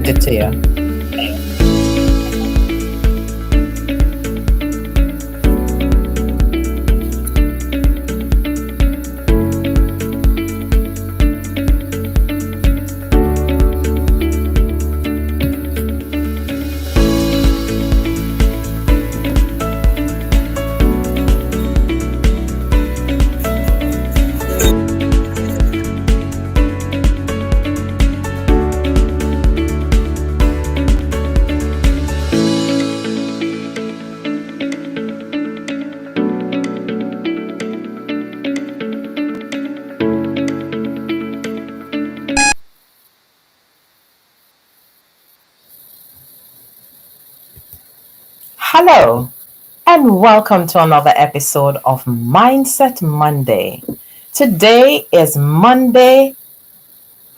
Good to you. Hello, and welcome to another episode of Mindset Monday. Today is Monday,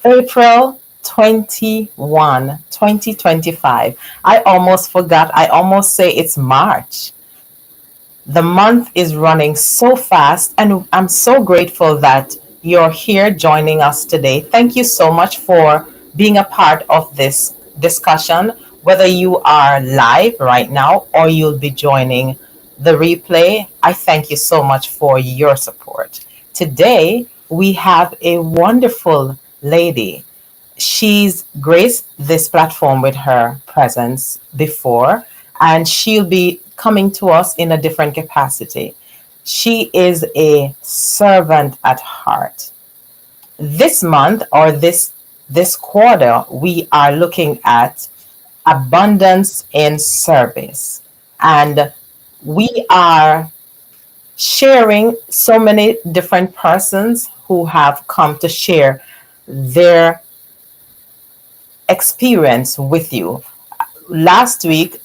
April 21, 2025. I almost forgot, I almost say it's March. The month is running so fast, and I'm so grateful that you're here joining us today. Thank you so much for being a part of this discussion, whether you are live right now or you'll be joining the replay. I thank you so much for your support. Today, we have a wonderful lady. She's graced this platform with her presence before, and she'll be coming to us in a different capacity. She is a servant at heart. This month or this quarter, we are looking at abundance in service, and we are sharing so many different persons who have come to share their experience with you. Last week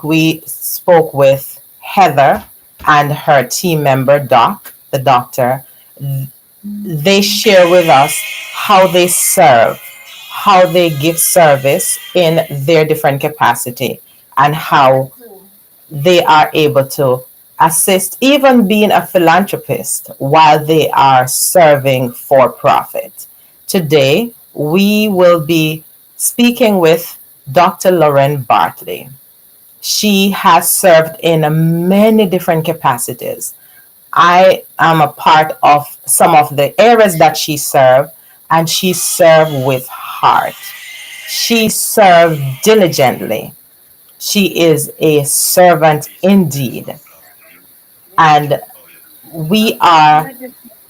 we spoke with Heather and her team member Doc, the doctor. They share with us how they serve, how they give service in their different capacity, and how they are able to assist, even being a philanthropist while they are serving for profit. Today, we will be speaking with Dr. Loren Bartley. She has served in many different capacities. I am a part of some of the areas that she served, and she served with heart. She served diligently. She is a servant indeed. And we are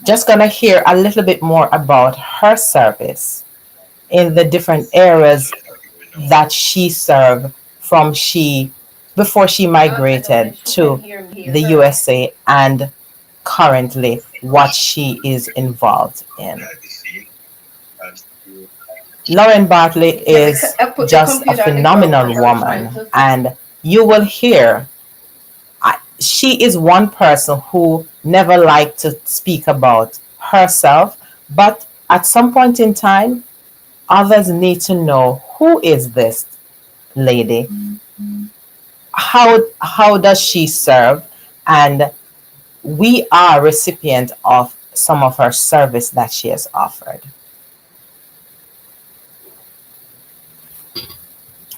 just going to hear a little bit more about her service in the different areas that she served from she before she migrated to the USA and currently what she is involved in. Loren Bartley is just a phenomenal woman, and you will hear she is one person who never liked to speak about herself, but at some point in time, others need to know who is this lady, how does she serve, and we are recipient of some of her service that she has offered.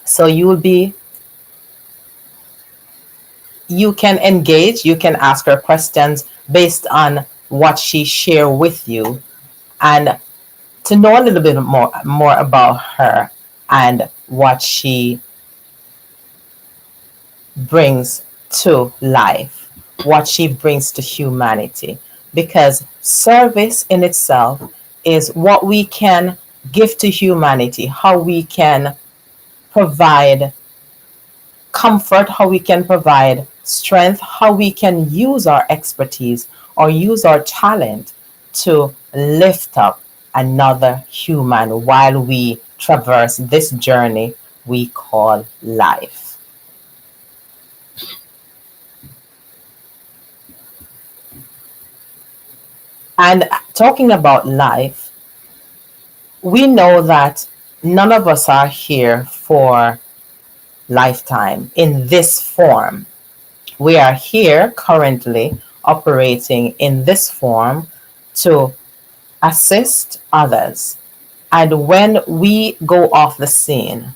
So you can engage, you can ask her questions based on what she share with you, and to know a little bit more about her and what she brings to life, what she brings to humanity. Because service in itself is what we can give to humanity, how we can provide comfort, how we can provide strength, how we can use our expertise or use our talent to lift up another human while we traverse this journey we call life. And talking about life, we know that none of us are here for lifetime in this form. We are here currently operating in this form to assist others. And when we go off the scene,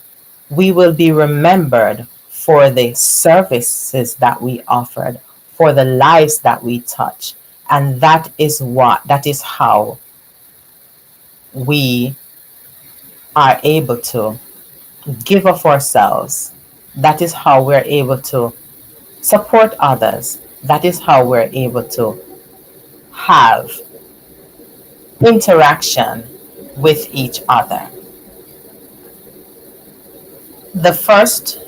we will be remembered for the services that we offered, for the lives that we touch. And that is how we are able to give of ourselves. That is how we're able to support others. That is how we're able to have interaction with each other. The first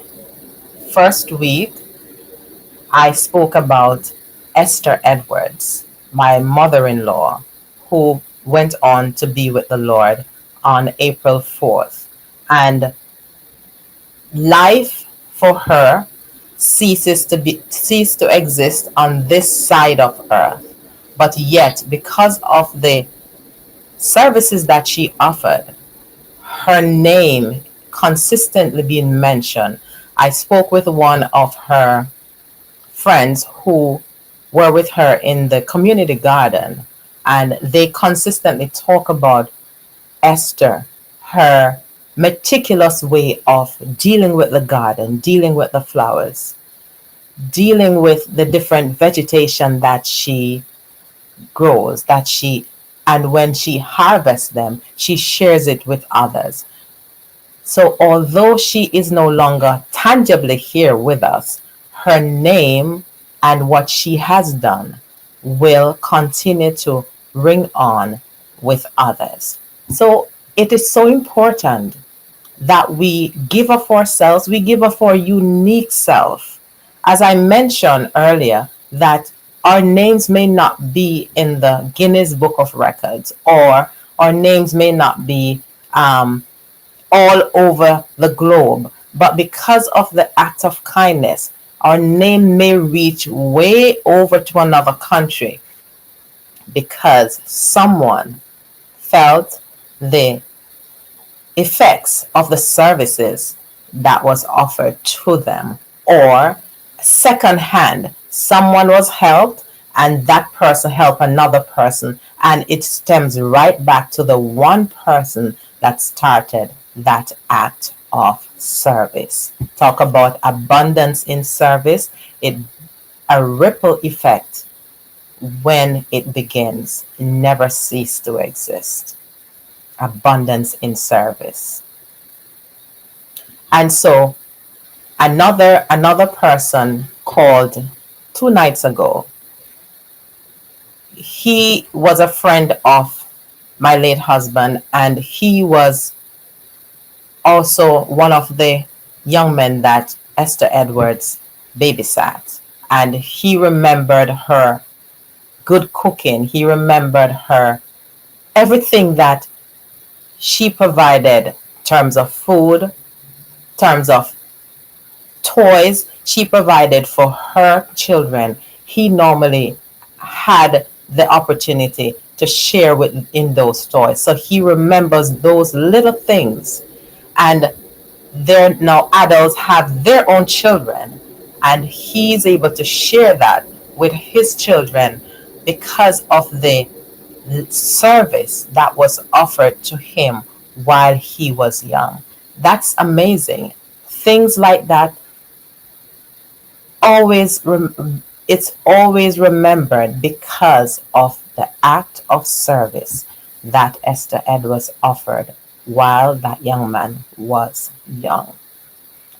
week I spoke about Esther Edwards, my mother-in-law, who went on to be with the Lord on April 4th. And life for her ceased to exist on this side of earth. But yet, because of the services that she offered, her name consistently being mentioned. I spoke with one of her friends who were with her in the community garden, and they consistently talk about Esther, her meticulous way of dealing with the garden, dealing with the flowers, dealing with the different vegetation that she grows, and when she harvests them, she shares it with others. So although she is no longer tangibly here with us, her name and what she has done will continue to ring on with others. So it is so important that we give of ourselves, we give of our unique self. As I mentioned earlier, that our names may not be in the Guinness Book of Records, or our names may not be all over the globe. But because of the act of kindness, our name may reach way over to another country because someone felt the effects of the services that was offered to them, or secondhand, someone was helped and that person helped another person, and it stems right back to the one person that started that act of service. Talk about abundance in service. It A ripple effect when it begins never cease to exist. Abundance in service. And so another person called 2 nights ago. He was a friend of my late husband, and he was also one of the young men that Esther Edwards babysat. And he remembered her good cooking. He remembered her everything that she provided in terms of food, terms of toys she provided for her children. He normally had the opportunity to share with in those toys. So he remembers those little things. And they're now adults, have their own children, and he's able to share that with his children because of the service that was offered to him while he was young. That's amazing. Things like that always it's always remembered because of the act of service that Esther Edwards offered while that young man was young.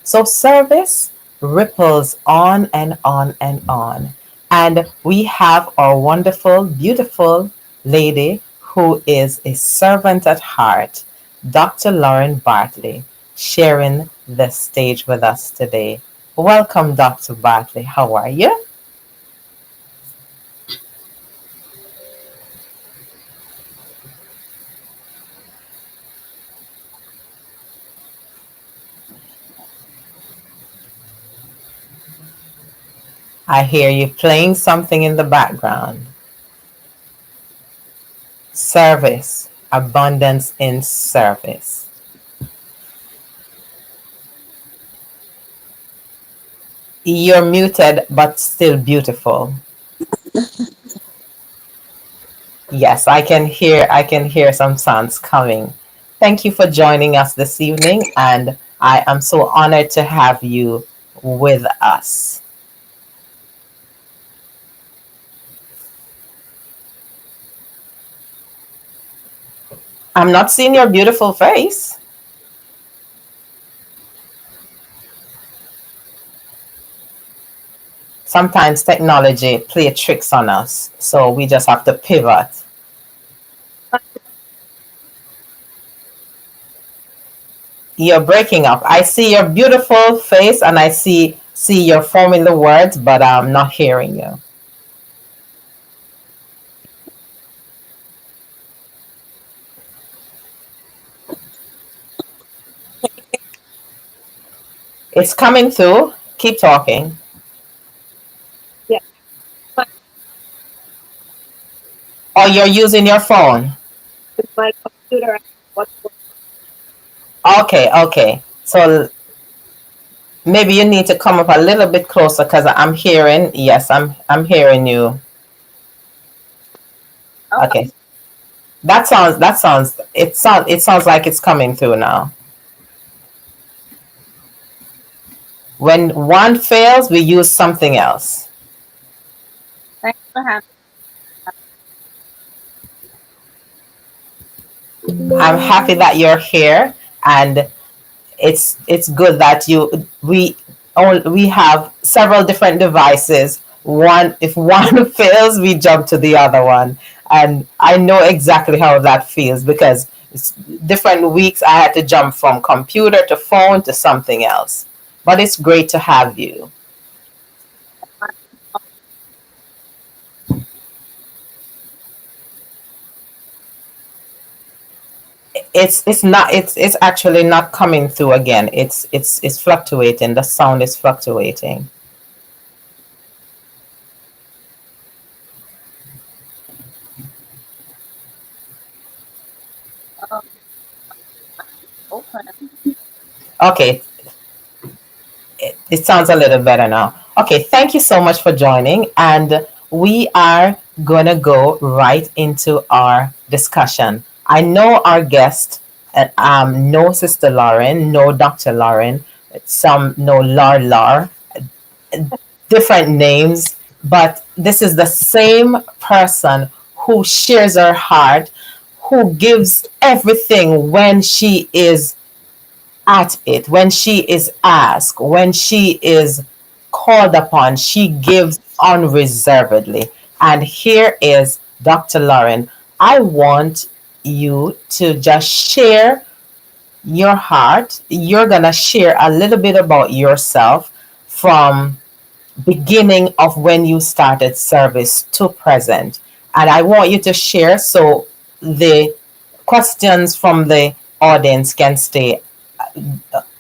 So service ripples on and on and on. And we have our wonderful, beautiful lady who is a servant at heart, Dr. Loren Bartley, sharing the stage with us today. Welcome, Dr. Bartley. How are you? I hear you playing something in the background. Service. Abundance in service. You're muted, but still beautiful. Yes, I can hear some sounds coming. Thank you for joining us this evening, and I am so honored to have you with us. I'm not seeing your beautiful face. Sometimes technology play tricks on us, so we just have to pivot. You're breaking up. I see your beautiful face, and I see you're forming the words, but I'm not hearing you. It's coming through. Keep talking. Or you're using your phone. Okay, okay. So maybe you need to come up a little bit closer because I'm hearing. Yes, I'm hearing you. Okay. That sounds like it's coming through now. When one fails, we use something else. I'm happy that you're here, and it's good that we have several different devices. One If one fails, we jump to the other one, and I know exactly how that feels because it's different weeks. I had to jump from computer to phone to something else, but it's great to have you. It's actually not coming through again. It's fluctuating. The sound is fluctuating. Okay, it sounds a little better now. Okay, thank you so much for joining. And we are going to go right into our discussion. I know our guest, know Sister Loren, know Dr. Loren, some know Lar, different names, but this is the same person who shares her heart, who gives everything when she is at it, when she is asked, when she is called upon, she gives unreservedly. And here is Dr. Lauren. I want you to just share your heart. You're going to share a little bit about yourself from beginning of when you started service to present. And I want you to share so the questions from the audience can stay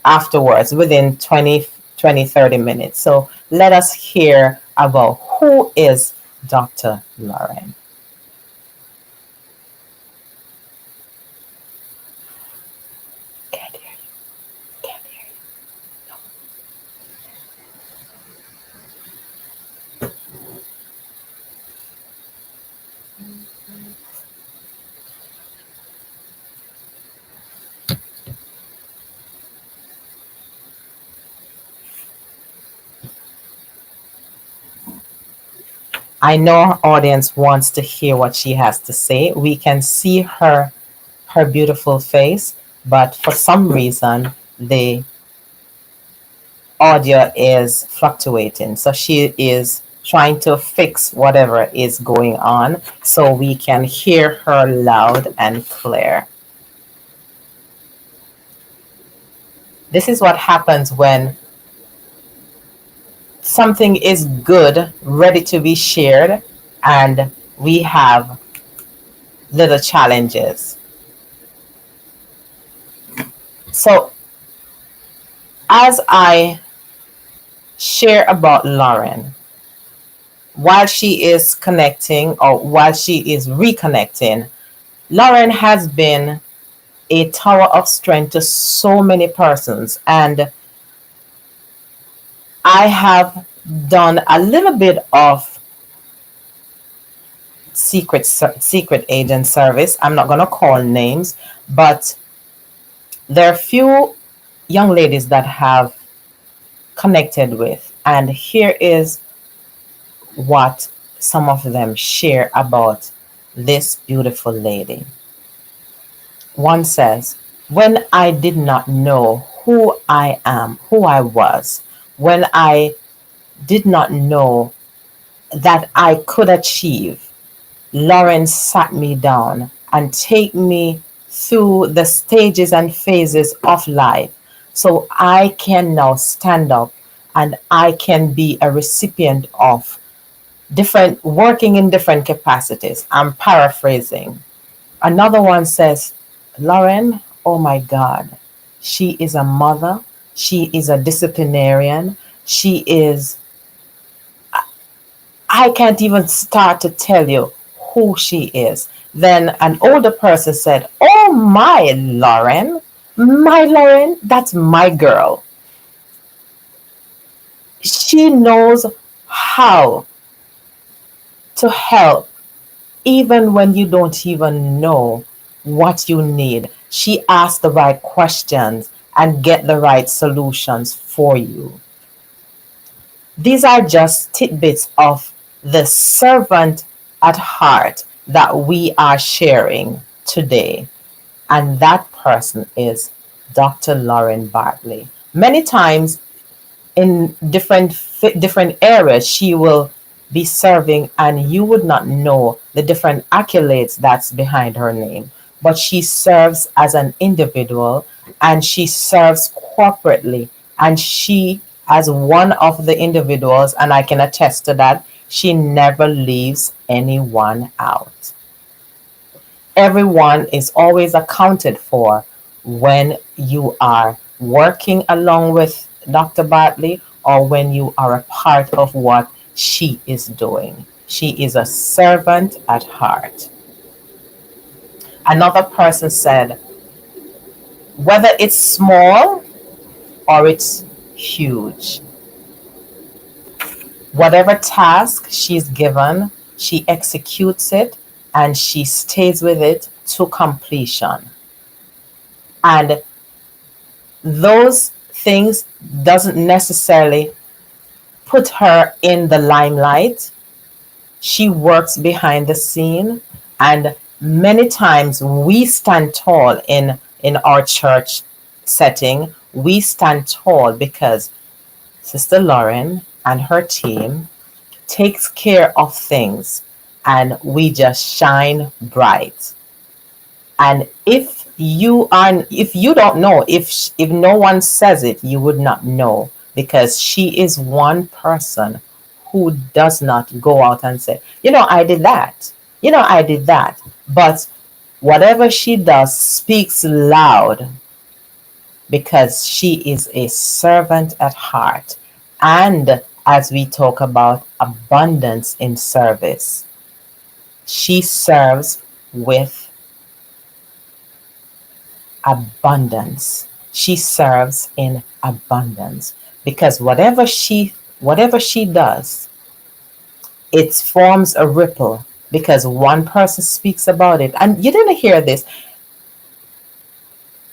afterwards within 20, 20, 30 minutes. So let us hear about who is Dr. Lauren. Can't hear you. Can't hear you. I know our audience wants to hear what she has to say. We can see her beautiful face, but for some reason the audio is fluctuating. So she is trying to fix whatever is going on so we can hear her loud and clear. This is what happens when something is good, ready to be shared, and we have little challenges. So, as I share about Lauren, while she is connecting or while she is reconnecting, Loren has been a tower of strength to so many persons, and I have done a little bit of secret agent service. I'm not going to call names, but there are few young ladies that have connected with, and here is what some of them share about this beautiful lady. One says, when I did not know who I am, who I was, when I did not know that I could achieve, Loren sat me down and take me through the stages and phases of life so I can now stand up and I can be a recipient of different, working in different capacities. I'm paraphrasing. Another one says, Loren, oh my God, she is a mother, she is a disciplinarian, she is, I can't even start to tell you who she is. Then an older person said, oh my Loren, that's my girl. She knows how to help even when you don't even know what you need. She asks the right questions and get the right solutions for you. These are just tidbits of the servant at heart that we are sharing today. And that person is Dr. Loren Bartley. Many times in different areas she will be serving, and you would not know the different accolades that's behind her name, but she serves as an individual and she serves corporately, and she, as one of the individuals, and I can attest to that, she never leaves anyone out. Everyone is always accounted for when you are working along with Dr. Bartley or when you are a part of what she is doing. She is a servant at heart. Another person said, whether it's small or it's huge, whatever task she's given, she executes it and she stays with it to completion. And those things doesn't necessarily put her in the limelight. She works behind the scene, and many times we stand tall in our church setting. We stand tall because Sister Loren and her team takes care of things, and we just shine bright. And if you don't know, if no one says it, you would not know, because she is one person who does not go out and say, I did that, I did that. But whatever she does speaks loud, because she is a servant at heart. And as we talk about abundance in service, she serves with abundance. She serves in abundance, because whatever she does, it forms a ripple, because one person speaks about it. And you didn't hear this.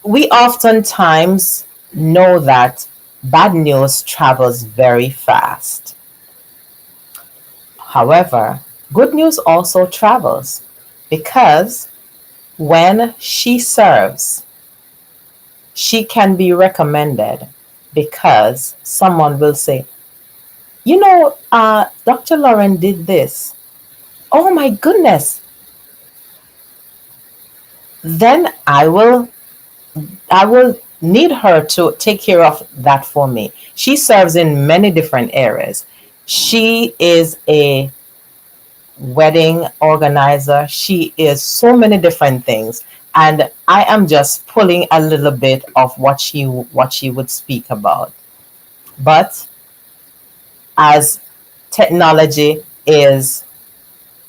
We oftentimes know that bad news travels very fast. However, good news also travels, because when she serves, she can be recommended, because someone will say, Dr. Loren did this. Oh my goodness. Then I will need her to take care of that for me. She serves in many different areas. She is a wedding organizer. She is so many different things. And I am just pulling a little bit of what she would speak about. But as technology is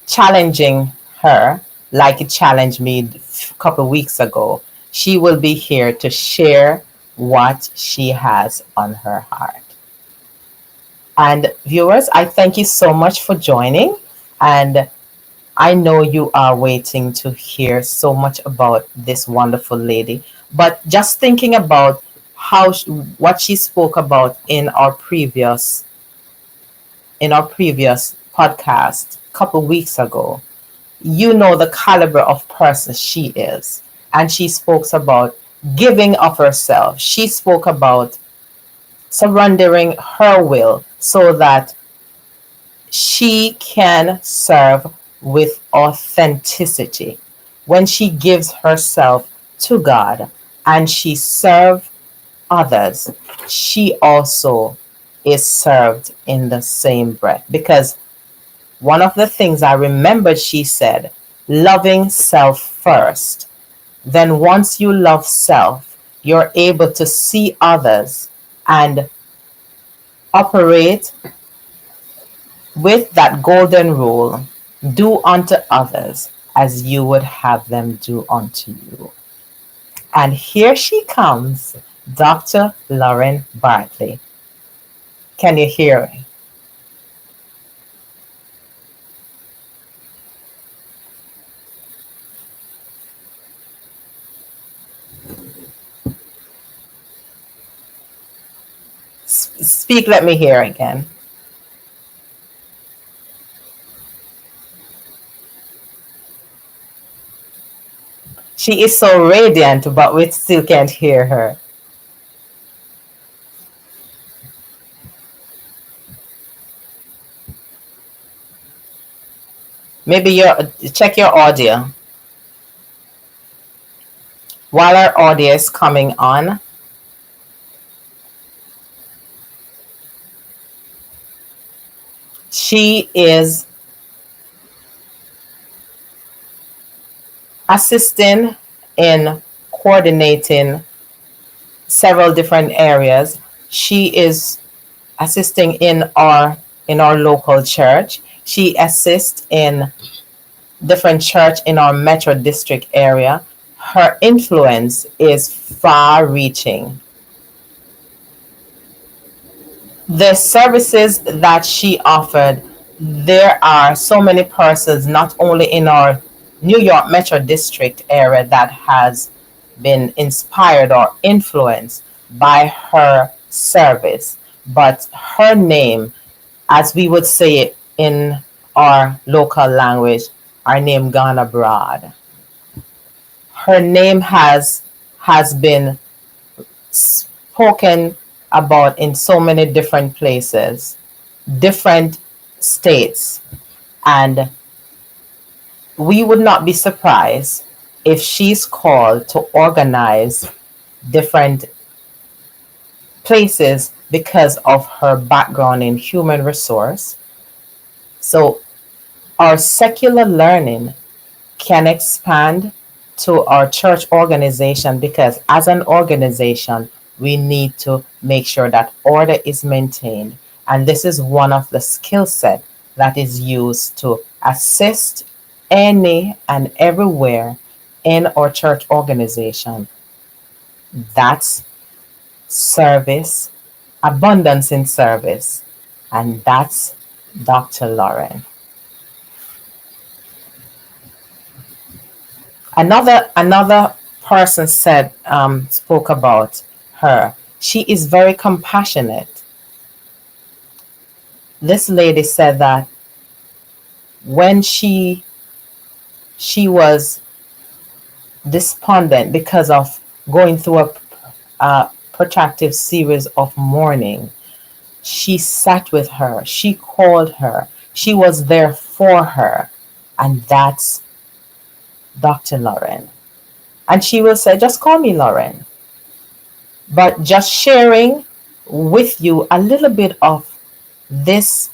challenging her, like it challenged me a couple of weeks ago. She will be here to share what she has on her heart. And viewers, I thank you so much for joining. And I know you are waiting to hear so much about this wonderful lady. But just thinking about what she spoke about in our previous podcast a couple weeks ago, you know the caliber of person she is. And she spoke about giving of herself. She spoke about surrendering her will so that she can serve with authenticity. When she gives herself to God and she serves others, she also is served in the same breath. Because one of the things I remembered she said, loving self first. Then once you love self, you're able to see others and operate with that golden rule, do unto others as you would have them do unto you. And here she comes, Dr. Loren Bartley. Can you hear me? Speak, let me hear again. She is so radiant, but we still can't hear her. Maybe check your audio. While our audio is coming on, she is assisting in coordinating several different areas. She is assisting in our local church. She assists in different church in our metro district area. Her influence is far reaching. The services that she offered, there are so many persons, not only in our New York Metro District area, that has been inspired or influenced by her service, but her name, as we would say it in our local language, our name gone abroad. Her name has been spoken about in so many different places, different states, and we would not be surprised if she's called to organize different places because of her background in human resource. So our secular learning can expand to our church organization, because as an organization, we need to make sure that order is maintained. And this is one of the skill set that is used to assist any and everywhere in our church organization. That's service, abundance in service. And that's Dr. Loren. Another person spoke about her. She is very compassionate. This lady said that when she was despondent because of going through a protracted series of mourning, she sat with her, she called her, she was there for her, and that's Dr. Loren. And she will say, just call me Loren. But just sharing with you a little bit of this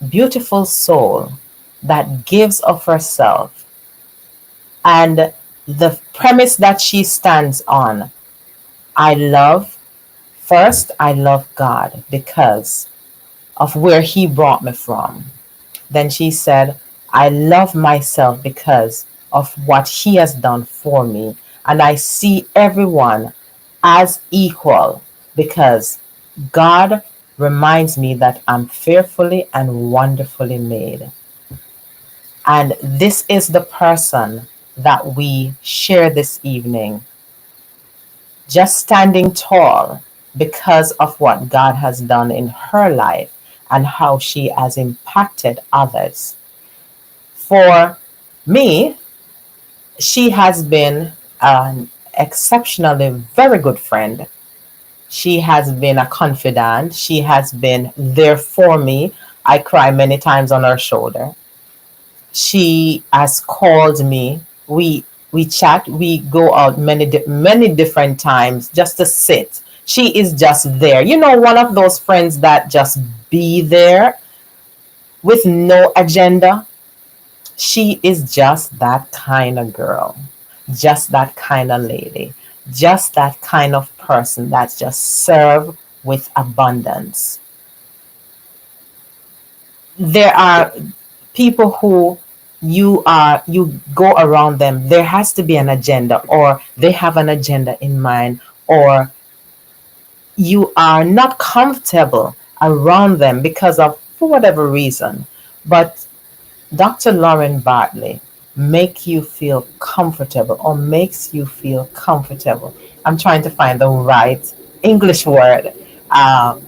beautiful soul that gives of herself, and the premise that she stands on. I love God because of where he brought me from. Then she said, I love myself because of what He has done for me. And I see everyone as equal because God reminds me that I'm fearfully and wonderfully made. And this is the person that we share this evening, just standing tall because of what God has done in her life and how she has impacted others. For me, she has been an exceptionally very good friend. She has been a confidant. She has been there for me. I cry many times on her shoulder. She has called me. We chat. We go out many different times just to sit. She is just there. You know, one of those friends that just be there with no agenda. She is just that kind of girl, just that kind of lady, just that kind of person that just serve with abundance. There are people who you go around them, there has to be an agenda, or they have an agenda in mind, or you are not comfortable around them because of for whatever reason. But Dr. Loren Bartley make you feel comfortable or makes you feel comfortable. I'm trying to find the right English word. Uh,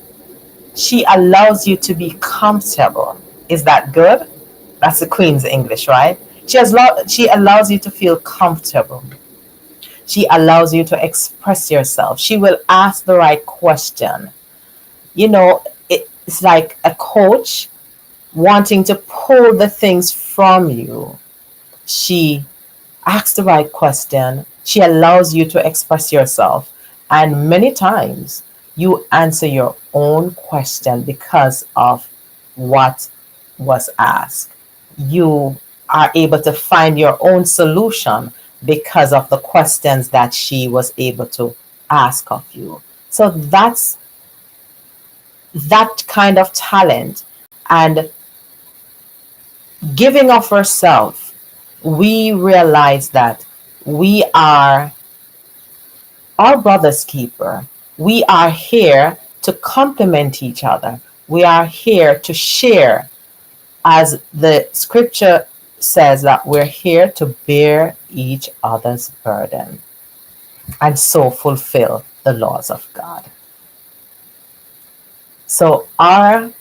she allows you to be comfortable. Is that good? That's the Queen's English, right? She allows you to feel comfortable. She allows you to express yourself. She will ask the right question. You know, it's like a coach wanting to pull the things from you. She asks the right question. She allows you to express yourself. And many times you answer your own question because of what was asked. You are able to find your own solution because of the questions that she was able to ask of you. So that's that kind of talent and giving of herself. We realize that we are our brother's keeper. We are here to complement each other. We are here to share, as the scripture says, that we're here to bear each other's burden and so fulfill the laws of God. So, our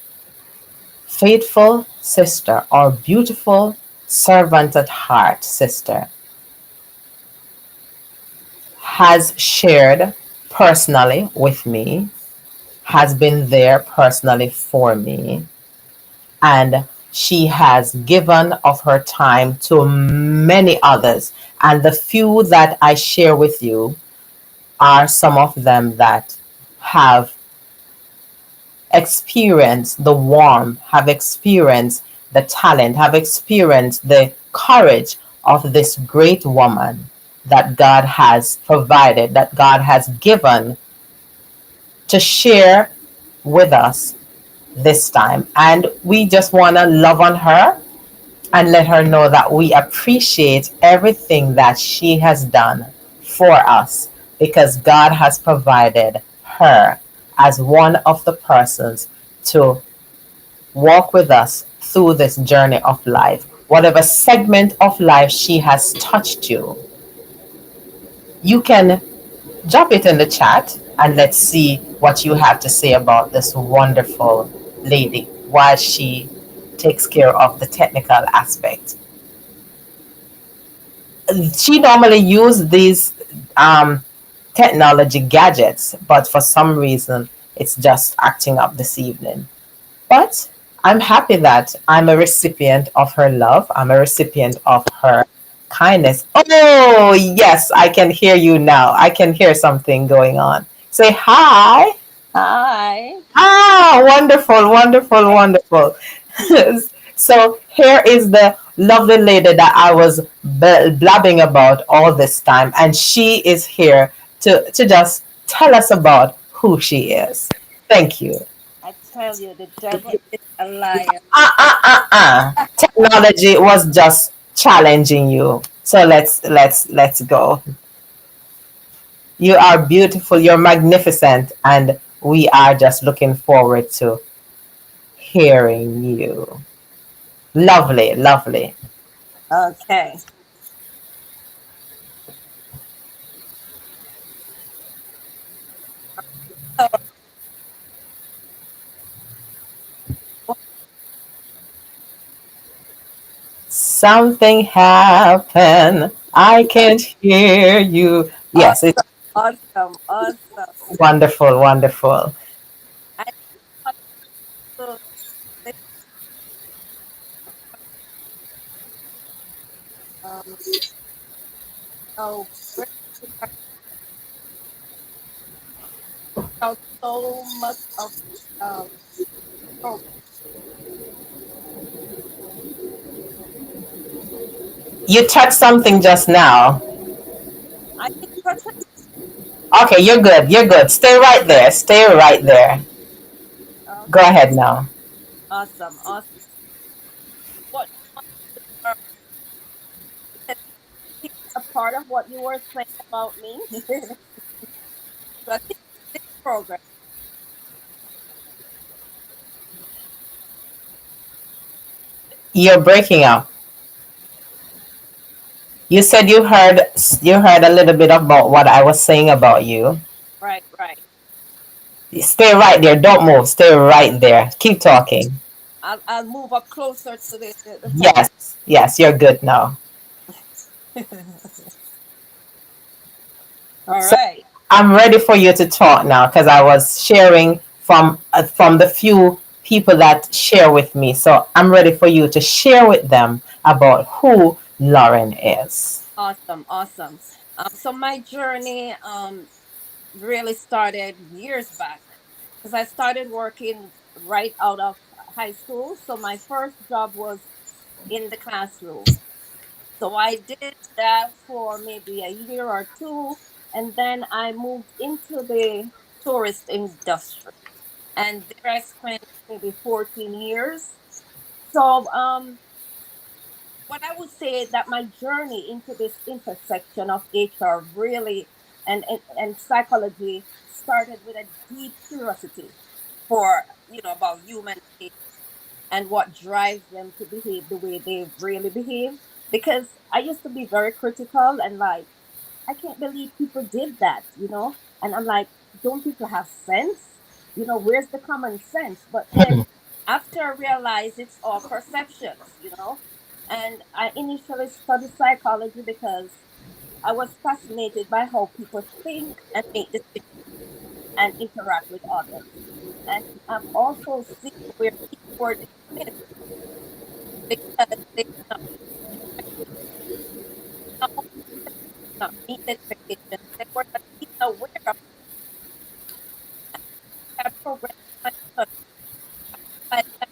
faithful sister, our beautiful servant at heart sister, has shared personally with me, has been there personally for me, and she has given of her time to many others. And the few that I share with you are some of them that have experienced the warmth, have experienced the talent, have experienced the courage of this great woman that God has provided, that God has given to share with us this time. And we just want to love on her and let her know that we appreciate everything that she has done for us because God has provided her as one of the persons to walk with us through this journey of life. Whatever segment of life she has touched you, you can drop it in the chat and let's see what you have to say about this wonderful lady while she takes care of the technical aspect. She normally uses these um, technology gadgets, but for some reason it's just acting up this evening. But I'm happy that I'm a recipient of her love. I'm a recipient of her kindness. Oh, yes, I can hear you now. I can hear something going on. Say hi. Hi. Ah, wonderful, wonderful, wonderful. So here is the lovely lady that I was blabbing about all this time, and she is here to just tell us about who she is. Thank you. I tell you, the devil is a liar. Technology was just challenging you. So let's go. You are beautiful, you're magnificent, and we are just looking forward to hearing you. Lovely, lovely. Okay. So, Something happened. I can't hear you. Yes, it's awesome, awesome, awesome. wonderful, wonderful. I want to let um know where you out so much of um program. You touched something just now. I can touch it. Okay, you're good. You're good. Stay right there. Stay right there. Go Okay. ahead now. Awesome, awesome. What uh, is it a part of what you were saying about me? So this program, You're breaking up. You said you heard a little bit about what I was saying about you. right, right. Stay right there. Don't move. Stay right there. Keep talking. I'll move up closer to the phone. Yes. Yes, you're good now. All So right. I'm ready for you to talk now because I was sharing from the few people that share with me. So I'm ready for you to share with them about who Lauren is. Awesome, awesome. So my journey really started years back because I started working right out of high school. So my first job was in the classroom. So I did that for maybe a year or two, and then I moved into the tourist industry, and there I spent maybe 14 years. So what I would say that my journey into this intersection of HR really and psychology started with a deep curiosity for about human behavior and what drives them to behave the way they really behave. Because I used to be very critical and like, I can't believe people did that, And I'm like, don't people have sense? Where's the common sense? But then after I realized it's all perceptions. And I initially studied psychology because I was fascinated by how people think and make decisions and interact with others. And I've also seen where people were dismissed because they not only not meet expectations, they were not even aware of that program. I, I,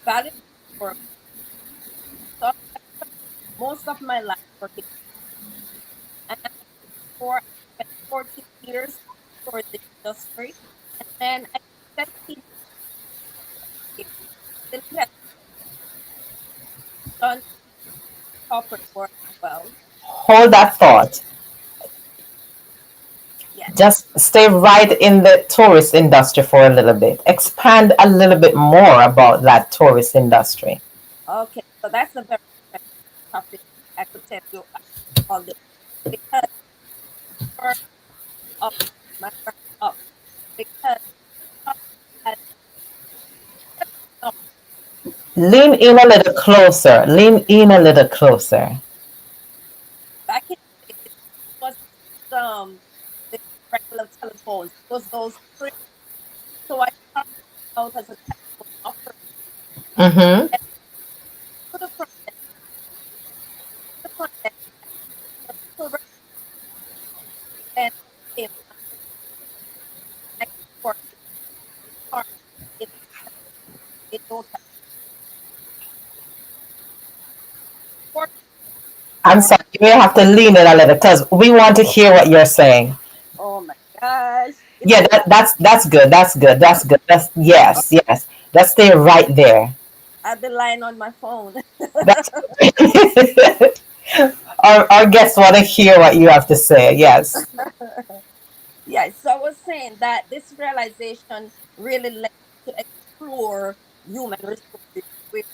valid work. So I spent most of my life working, and for I spent 14 years for the industry, and then I 17 years since I had done corporate work as well. Hold that thought. Yes. Just stay right in the tourist industry for a little bit. Expand a little bit more about that tourist industry. Okay. So that's a very interesting topic. I could tell you all this because we're up, my friend up because I, no, Lean in a little closer. Lean in a little closer. back in the day, it was the regular telephones. It was those three. So I started out as a telephone operator. Mm-hmm. And to the front end, to the front end, the silver and came I worked hard in, in no time. Worked I'm hard. sorry, you may have to lean in a little because we want to hear what you're saying. Oh my gosh. Is Yeah, it that's good. That's good. That's good. That's yes, yes. Just stay right there. I've been lying on my phone. That's our guests want to hear what you have to say. Yes. Yes, so I was saying that this realization really led to explore human resources with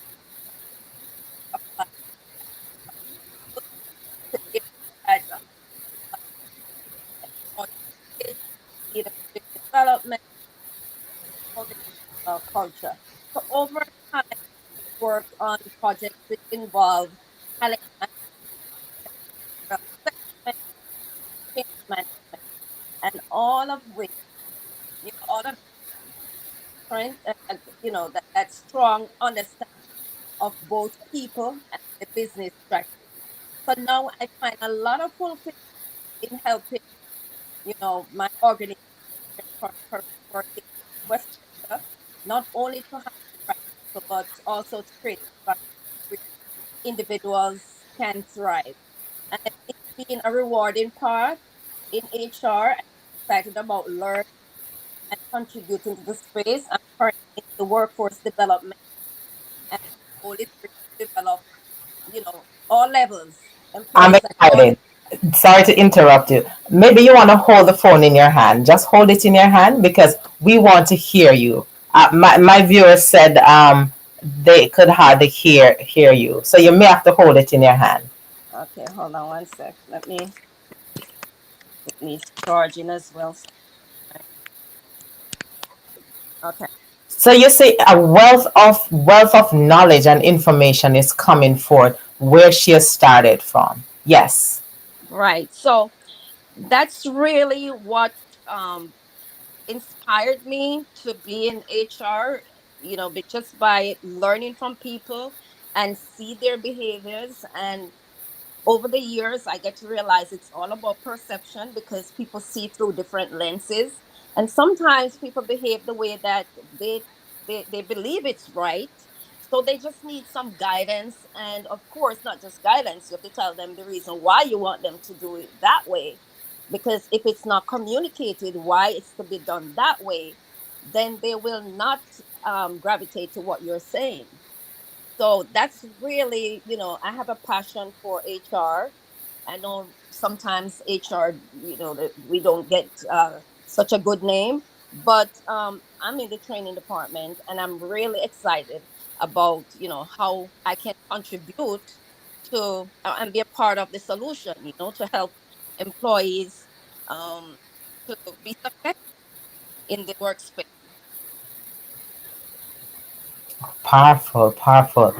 apply to areas that education, leadership development, organizational culture. So over time, I worked on projects which involve talent management, development, change management, and all of which, all of strength and that strong understanding of both people and the business strategy. So now I find a lot of fulfillment in helping, my organization working in West Africa, not only to have the right people, but also to create environments where individuals can thrive. And it's been a rewarding part in HR. I'm excited about learning and contributing to the space. I'm currently in the workforce development, and the goal is to develop, all levels, I'm employees at all. excited. Sorry to interrupt you. Maybe you want to hold the phone in your hand. Just hold it in your hand because we want to hear you. My viewers said they could hardly hear you, so you may have to hold it in your hand. Okay, hold on one sec. It needs charging as well. Okay. So you say a wealth of knowledge and information is coming forth where she has started from. Yes. Right. So that's really what um inspired me to be in HR, just by learning from people and see their behaviors. And over the years, I get to realize it's all about perception because people see through different lenses. And sometimes people behave the way that they believe it's right. So they just need some guidance. And of course, not just guidance, you have to tell them the reason why you want them to do it that way. Because if it's not communicated why it's to be done that way, then they will not gravitate to what you're saying. So that's really, I have a passion for HR. I know sometimes HR, that we don't get such a good name, but I'm in the training department and I'm really excited about, how I can contribute to and be a part of the solution, to help employees um, to be successful in the workspace. Powerful, powerful.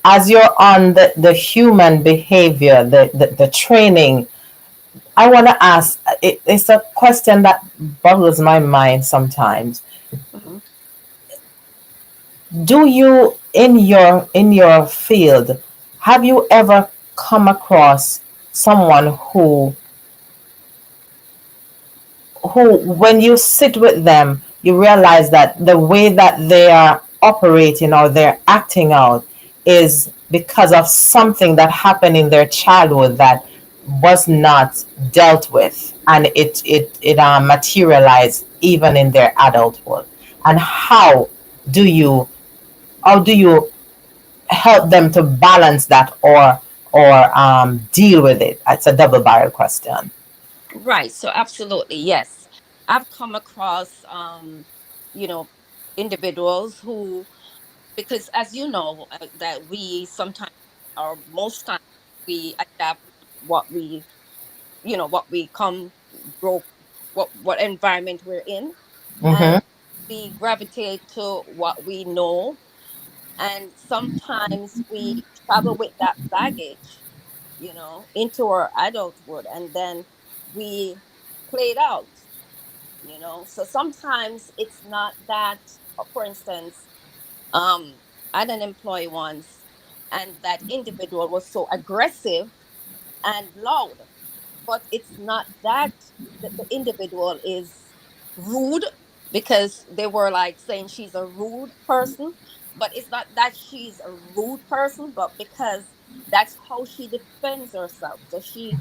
As you're on the human behavior, the training, I want to ask, it's a question that boggles my mind sometimes. Mhm. Do you, in your field, have you ever come across someone who when you sit with them you realize that the way that they are operating or they're acting out is because of something that happened in their childhood that was not dealt with, and it materialized even in their adulthood? And do you how do you help them to balance that, or deal with it? It's a double barrel question. Right. So absolutely, yes. I've come across you know, individuals who, because as you know, that we sometimes or most times we adapt what we, what we come grow what environment we're in, and Mm-hmm. we gravitate to what we know, and sometimes we travel with that baggage, into our adulthood, and then we play it out, so sometimes it's not that, for instance, I had an employee once, and that individual was so aggressive and loud, but it's not that the individual is rude, because they were like saying she's a rude person, but it's not that she's a rude person, but because that's how she defends herself. So she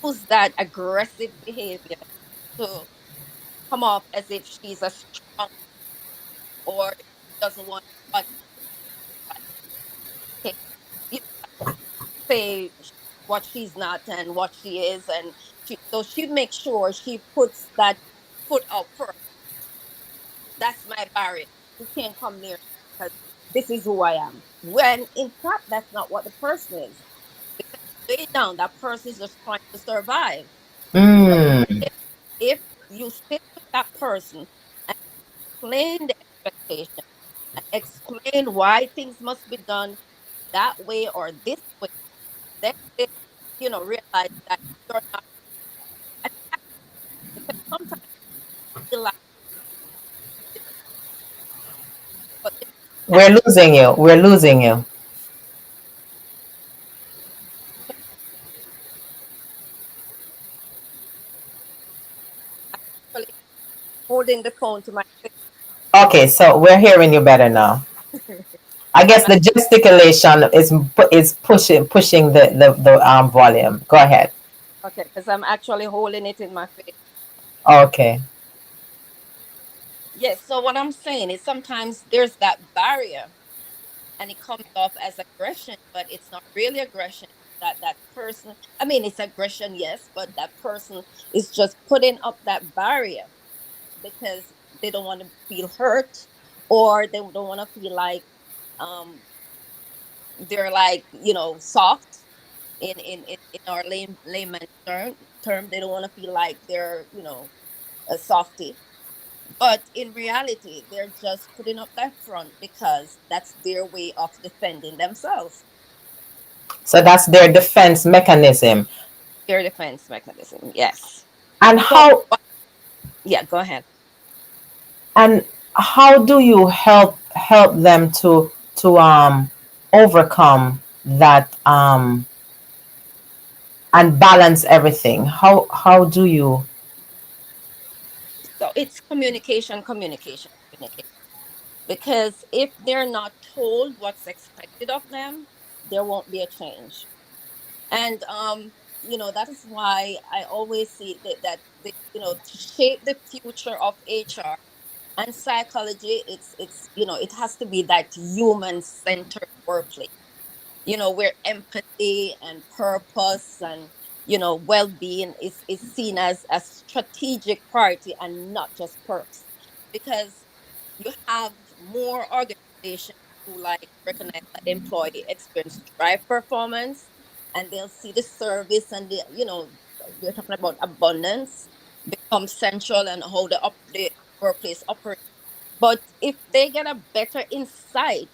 used that aggressive behavior to come off as if she's a strong, or doesn't want to fight. say what she's not and what she is, and she makes sure she puts that foot out first. That's my barrier. You can't come near me because this is who I am. When in fact that's not what the person is. Because way down that person is just trying to survive. But Mm. if you sit with that person and explain the expectation and explain why things must be done that way or this way, then they, realize that you're not attacked. Because sometimes they feel like this, but they We're actually losing you. We're losing you. actually holding the phone to my Okay, so we're hearing you better now. face. I guess Right. the gesticulation is pushing the volume. Go ahead. Okay, because I'm actually holding it in my face. Okay. Yes, so what I'm saying is sometimes there's that barrier and it comes off as aggression, but it's not really aggression. That person, I mean, it's aggression, yes, but that person is just putting up that barrier because they don't want to feel hurt, or they don't want to feel like um they're like soft in our layman term. They don't want to feel like they're a softie, but in reality they're just putting up that front because that's their way of defending themselves. So that's their defense mechanism. Their defense mechanism, yes. And So how yeah, go ahead. and how do you help them to overcome that and balance everything? How do you? So it's communication, because if they're not told what's expected of them, there won't be a change. And that is why I always see that to shape the future of HR and psychology, it has to be that human centered workplace, where empathy and purpose and well-being is seen as a strategic priority and not just perks. Because you have more organizations who like recognize that employee experience drive performance, and they'll see the service and we're talking about abundance become central and how the workplace operates. But if they get a better insight,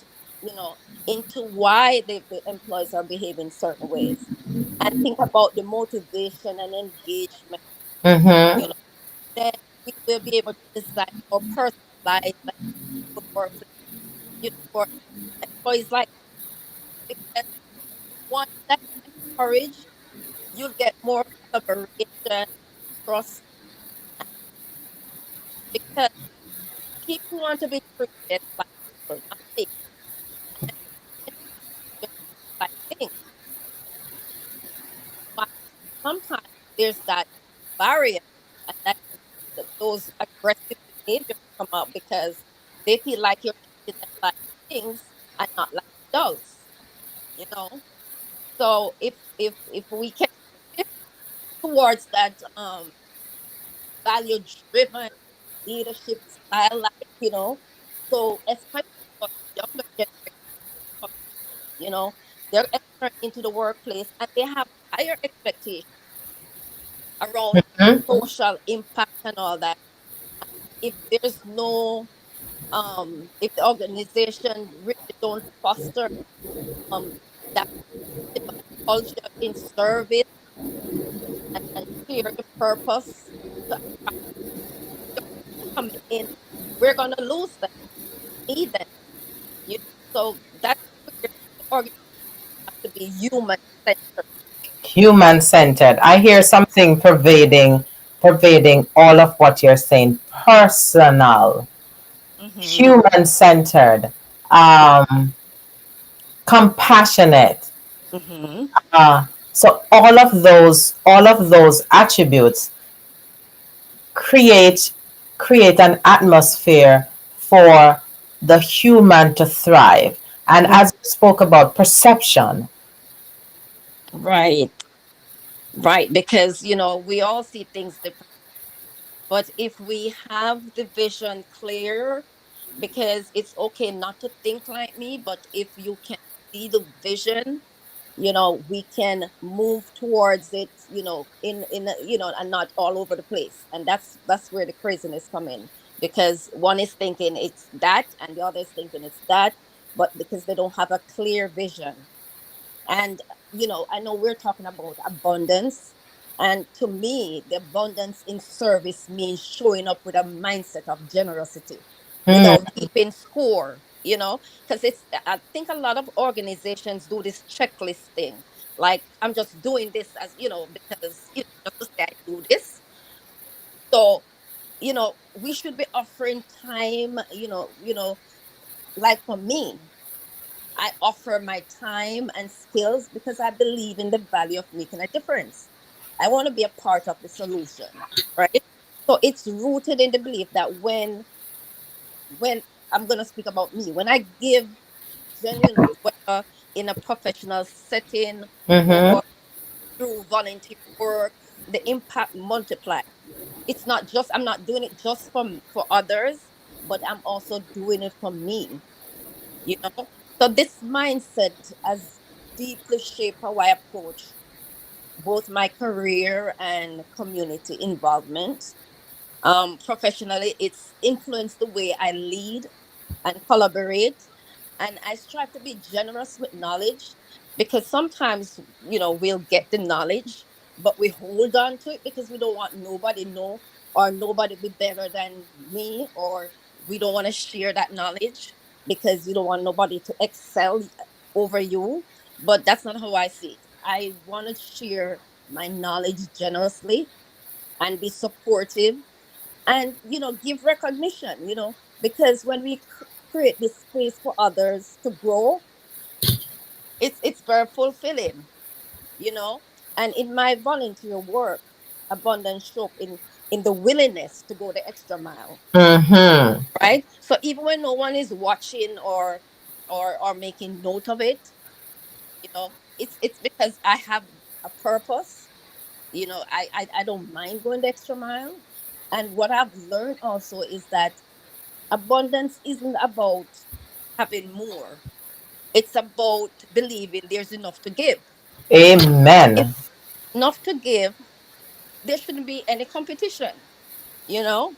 into why the employees are behaving certain ways, and think about the motivation and engagement, you Mm-hmm. know, then we will be able to design more personalized and good workplace, for employees like because once that's encouraged, you'll get more collaboration, trust, because people want to be treated like people, not things, and just like things. But sometimes there's that barrier, and those aggressive behaviors come up because they feel like you're treating them like things and not like adults. You know. So if we can shift towards that value driven leadership style, like so especially for the younger generation, they're entering into the workplace and they have higher expectations around social impact and all that. If there's no if the organization really don't foster um that culture in service and share the purpose to come in, we're gonna lose them, need them. So that's where the organization has to be human centered. Human centered. I hear something pervading all of what you're saying. Personal, Mm-hmm. human centered, compassionate. Mm-hmm. So all of those attributes create create an atmosphere for the human to thrive. And as you spoke about perception, Right. Right. Because, we all see things different. But if we have the vision clear, because it's okay not to think like me, but if you can see the vision, we can move towards it, and not all over the place. And that's where the craziness come in, because one is thinking it's that and the other is thinking it's that, but because they don't have a clear vision. And, I know we're talking about abundance. And to me, the abundance in service means showing up with a mindset of generosity Hmm. without keeping score, because I think a lot of organizations do this checklist thing. Like, I'm just doing this as, because, just to say I do this. So, we should be offering time, like for me. I offer my time and skills because I believe in the value of making a difference. I want to be a part of the solution, right? So it's rooted in the belief that when I'm going to speak about me, when I give genuinely, whether in a professional setting Mm-hmm. or through volunteer work, the impact multiplies. It's not just I'm not doing it just for others, but I'm also doing it for me, you know so this mindset has deeply shaped how I approach both my career and community involvement. Professionally, it's influenced the way I lead and collaborate. And I strive to be generous with knowledge, because sometimes, we'll get the knowledge, but we hold on to it because we don't want nobody know, or nobody be better than me, or we don't want to share that knowledge because you don't want nobody to excel over you. But that's not how I see it. I want to share my knowledge generously and be supportive, and give recognition, because when we create this space for others to grow, it's very fulfilling, you know and in my volunteer work, abundance show up in the willingness to go the extra mile, Mm-hmm. right? So even when no one is watching, or making note of it, it's because I have a purpose. I don't mind going the extra mile. And what I've learned also is that abundance isn't about having more. It's about believing there's enough to give. If Amen. enough to give, there shouldn't be any competition, you know?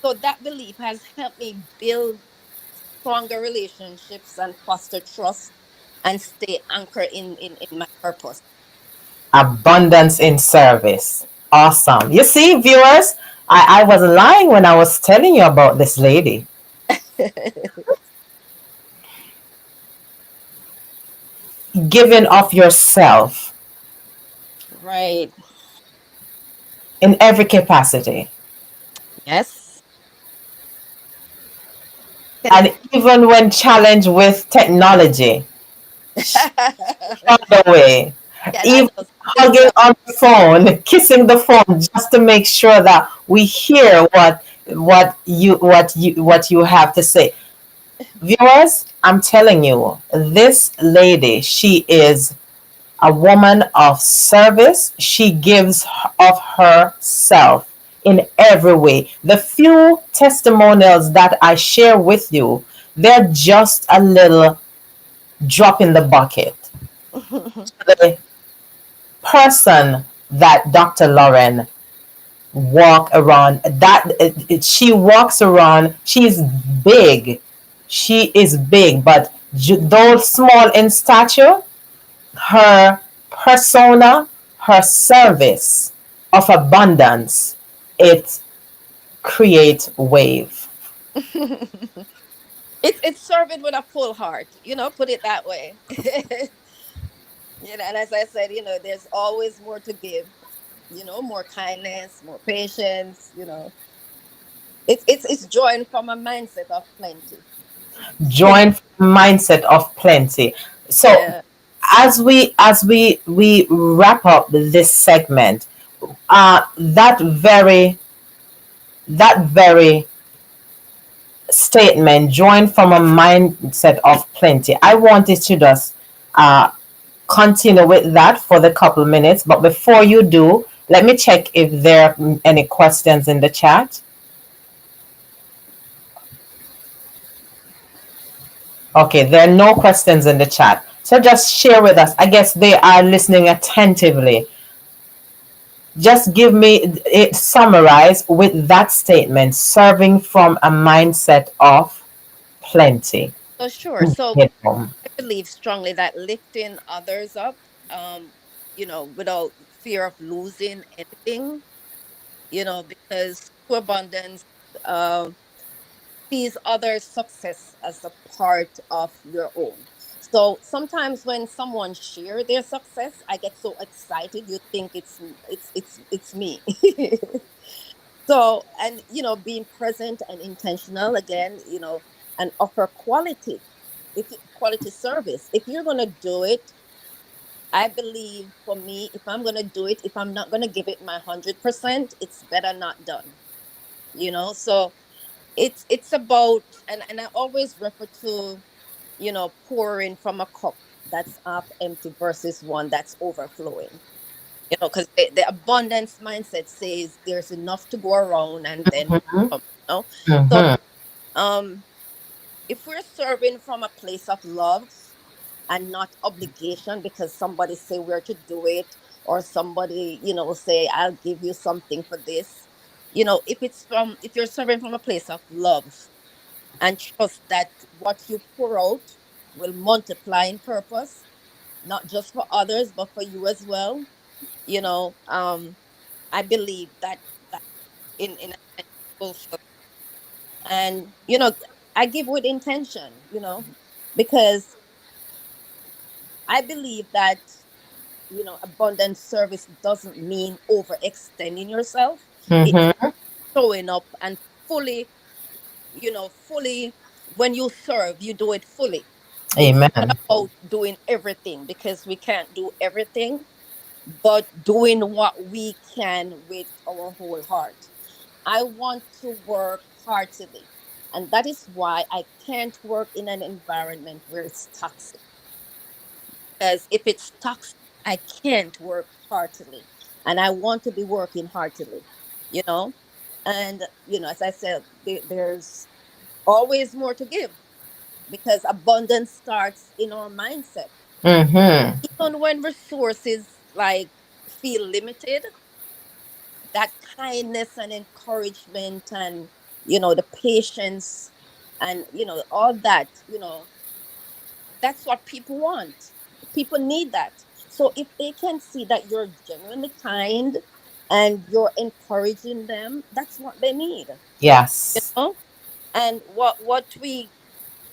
So that belief has helped me build stronger relationships and foster trust and stay anchored in my purpose. Abundance in service. Awesome. You see, viewers, I wasn't lying when I was telling you about this lady. Giving of yourself Right. in every capacity. Yes. And even when challenged with technology, she found a way. Yeah, I Even know. hugging on the phone, kissing the phone just to make sure that we hear what you have to say. Viewers, I'm telling you, this lady, she is a woman of service. She gives of herself in every way. The few testimonials that I share with you, they're just a little drop in the bucket. The person that Dr. Loren walk around, she walks around, she's big. She is big, but though small in stature, her persona, her service of abundance, it creates wave. it's serving with a full heart, put it that way. And as I said, there's always more to give, more kindness, more patience. It's joy from a mindset of plenty. Join mindset of plenty. So Yeah. as we wrap up this segment, that very statement, join from a mindset of plenty. I wanted to just uh, continue with that for the couple minutes. But before you do, let me check if there are any questions in the chat. Okay, there are no questions in the chat. So just share with us. I guess they are listening attentively. Just give me it, summarize with that statement, serving from a mindset of plenty. So sure. So Hit home. I believe strongly that lifting others up, um, without fear of losing anything, because true abundance um sees others' success as a part of your own. So sometimes when someone share their success, I get so excited. You think it's me. So, and being present and intentional again, and offer quality service. If you're gonna do it, I believe for me, if I'm gonna do it, if I'm not gonna give it my 100%, it's better not done. So it's about, and I always refer to pouring from a cup that's half empty versus one that's overflowing. Because the abundance mindset says there's enough to go around and then Mm-hmm. some, you know. So Mm-hmm. um if we're serving from a place of love and not obligation because somebody say where to do it, or somebody say I'll give you something for this, if you're serving from a place of love and trust that what you pour out will multiply in purpose, not just for others but for you as well. I believe that in a sense fulfill. And I give with intention, because I believe that abundant service doesn't mean overextending yourself. It's Mm-hmm. showing up and fully, fully. When you serve, you do it fully. It's not Amen. about doing everything because we can't do everything, but doing what we can with our whole heart. I want to work heartily, and that is why I can't work in an environment where it's toxic. Because if it's toxic, I can't work heartily, and I want to be working heartily. You know, and as I said, there's always more to give because abundance starts in our mindset. Mm-hmm. Even when resources like feel limited, that kindness and encouragement and the patience and all that, that's what people want. People need that. So if they can see that you're genuinely kind and you're encouraging them, that's what they need. you Yes. know and what we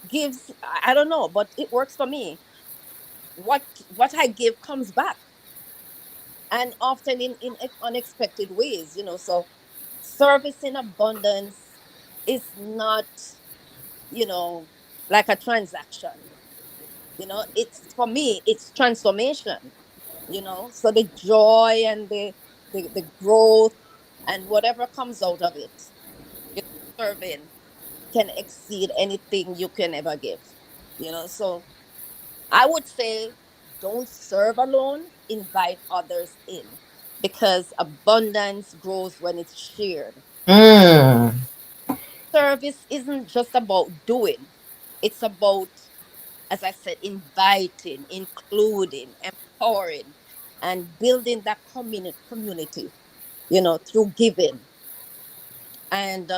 gives, I don't know, but it works for me. What I give comes back, and often in unexpected ways. So service in abundance is not you know like a transaction. It's, for me, it's transformation. So the joy and the growth and whatever comes out of it, serving can exceed anything you can ever give. So I would say, don't serve alone, invite others in, because abundance grows when it's shared. Mm. Service isn't just about doing, it's about, as I said, inviting, including, empowering, and building that community, through giving. And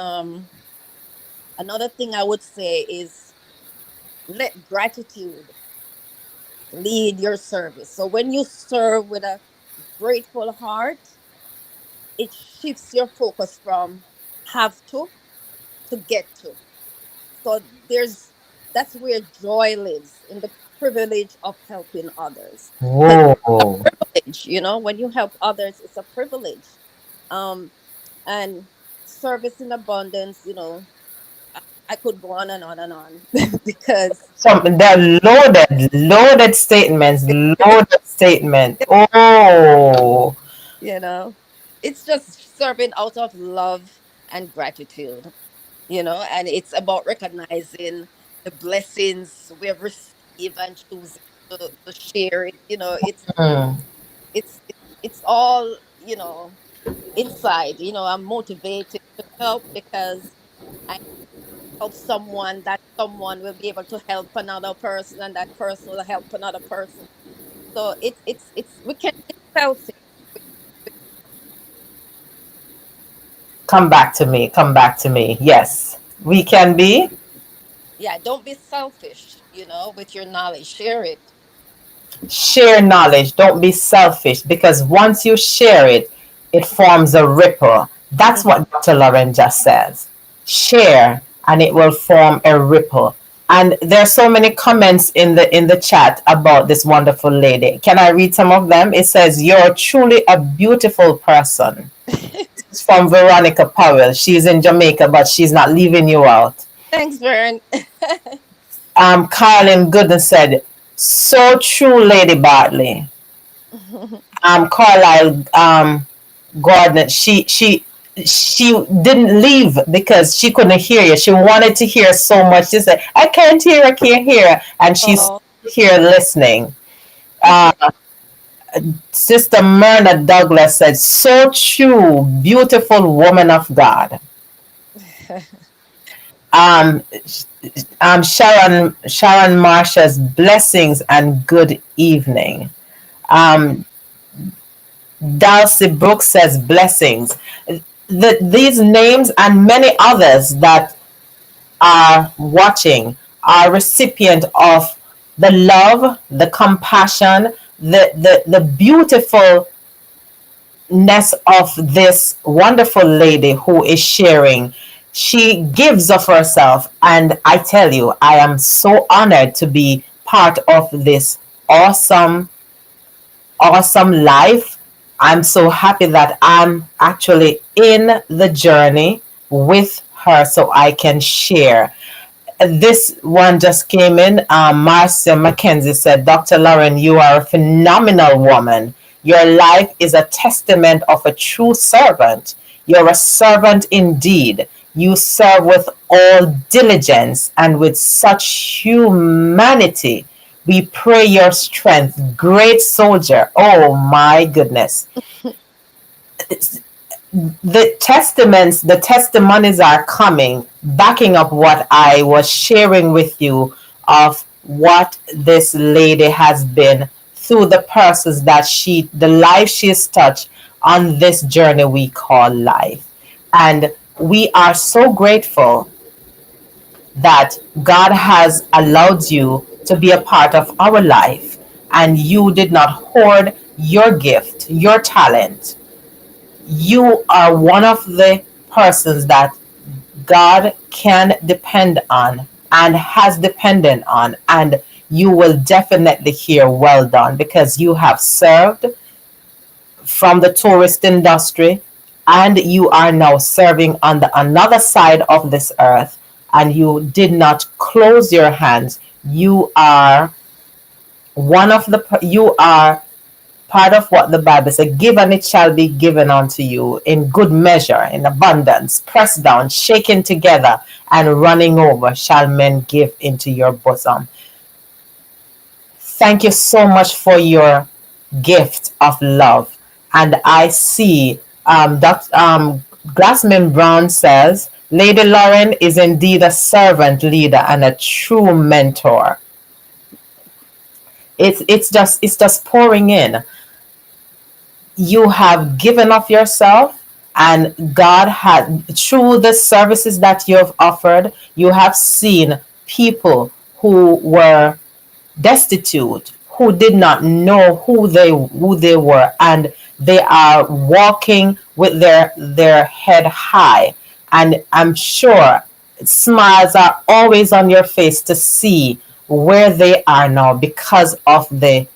another thing I would say is, let gratitude lead your service. So when you serve with a grateful heart, it shifts your focus from have to get to. So there's that's where joy lives, in the privilege of helping others. Because Whoa. privilege, when you help others, it's a privilege. Um, and service in abundance, I could go on and on and on because Some they're loaded statements, loaded statement. Oh. you know, it's just serving out of love and gratitude. And it's about recognizing the blessings we have received and choosing. to share it. Mm. It's all, inside. I'm motivated to help because I help someone, that someone will be able to help another person, and that person will help another person. So it's we can be selfish. Come back to me. Come back to me. Yes, we can be. Yeah, don't be selfish, with your knowledge. Share it. Share knowledge. Don't be selfish, because once you share it, it forms a ripple. That's what Dr. Loren just says. Share, and it will form a ripple. And there are so many comments in the chat about this wonderful lady. Can I read some of them? It says, "You're truly a beautiful person." It's from Veronica Powell. She's in Jamaica, but she's not leaving you out. Thanks, Vern. Carlin Gooden said, "So true, Lady Bartley." Carlisle Gordon, she didn't leave because she couldn't hear you. She wanted to hear so much. She said, I can't hear," and she's Oh. here listening. Uh, Sister Myrna Douglas said, "So true, beautiful woman of God." Um, Sharon Marsha's blessings and good evening. Um, Dulcie Brooks says blessings. These names and many others that are watching are recipient of the love, the compassion, the beautifulness of this wonderful lady who is sharing. She gives of herself, and I tell you, I am so honored to be part of this awesome, awesome life. I'm so happy that I'm actually in the journey with her so I can share. This one just came in. Marcia McKenzie said, "Dr. Loren, you are a phenomenal woman. Your life is a testament of a true servant. You're a servant indeed. You serve with all diligence and with such humanity. We pray your strength. Great soldier." Oh my goodness. The testimonies are coming, backing up what I was sharing with you of what this lady has been through the persons that the life she's touched on this journey we call life. And we are so grateful that God has allowed you to be a part of our life, and you did not hoard your gift, your talent. You are one of the persons that God can depend on and has depended on, and you will definitely hear well done, because you have served from the tourist industry, and you are now serving on the another side of this earth, and you did not close your hands. You are you are part of what the Bible says: "Give and it shall be given unto you in good measure, in abundance, pressed down, shaken together, and running over, shall men give into your bosom." Thank you so much for your gift of love. And I see Glassman Brown says, "Lady Loren is indeed a servant leader and a true mentor." It's just pouring in. You have given of yourself, and God had, through the services that you have offered, you have seen people who were destitute, who did not know who they were, and they are walking with their head high. And I'm sure smiles are always on your face to see where they are now, because of the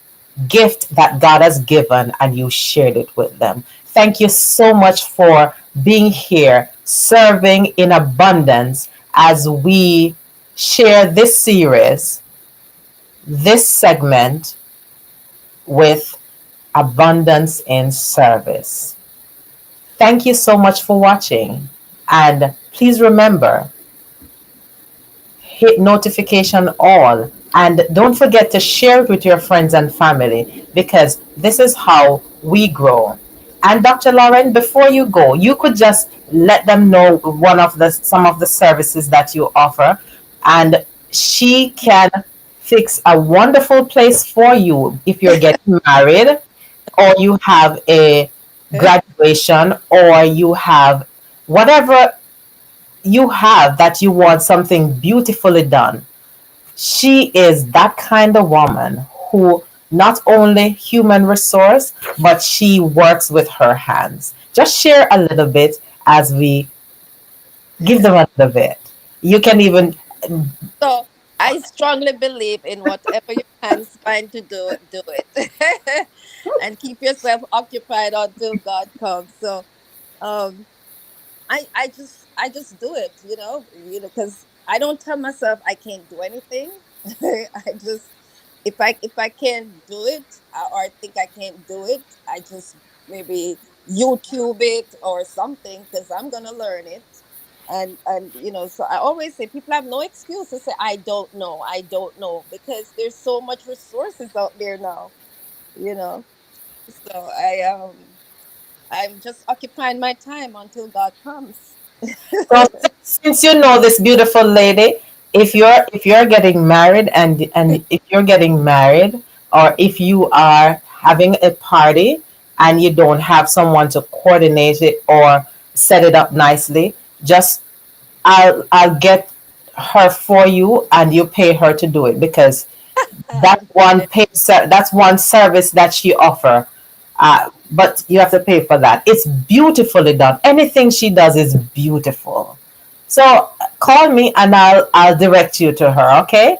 gift that God has given and you shared it with them. Thank you so much for being here, serving in abundance, as we share this series, this segment, with abundance in service. Thank you so much for watching. And please remember, hit notification all And don't forget to share it with your friends and family, because this is how we grow. And Dr. Loren, before you go, you could just let them know one of the some of the services that you offer, and she can fix a wonderful place for you if you're getting married, or you have a graduation, or you have whatever you have that you want something beautifully done. She is that kind of woman who not only human resource, but she works with her hands. Just share a little bit as we give them a little bit. You can even So I strongly believe in whatever your hands find to do, do it, and keep yourself occupied until God comes. So um, I just do it, because I don't tell myself I can't do anything. I just if I can't do it, or I think I can't do it, I just maybe YouTube it or something, because I'm gonna learn it. And so I always say people have no excuse to say I don't know, because there's so much resources out there now, you know. So I'm just occupying my time until God comes. so since you know this beautiful lady, if you're getting married, and if you're getting married, or if you are having a party and you don't have someone to coordinate it or set it up nicely, just I'll get her for you, and you pay her to do it, because that's one service that she offer. But you have to pay for that. It's beautifully done. Anything she does is beautiful. So call me, and I'll direct you to her. Okay.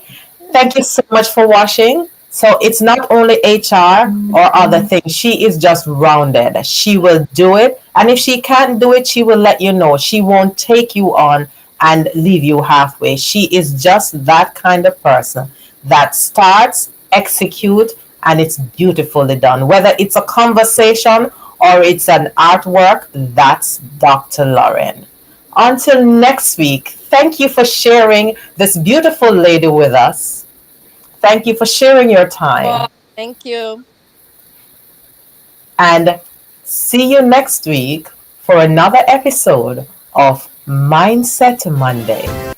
Thank you so much for watching. So it's not only HR or other things. She is just rounded. She will do it. And if she can't do it, she will let you know. She won't take you on and leave you halfway. She is just that kind of person that starts, execute, and it's beautifully done. Whether it's a conversation or it's an artwork, that's Dr. Loren. Until next week, thank you for sharing this beautiful lady with us. Thank you for sharing your Well, time. thank you. And see you next week for another episode of Mindset Monday.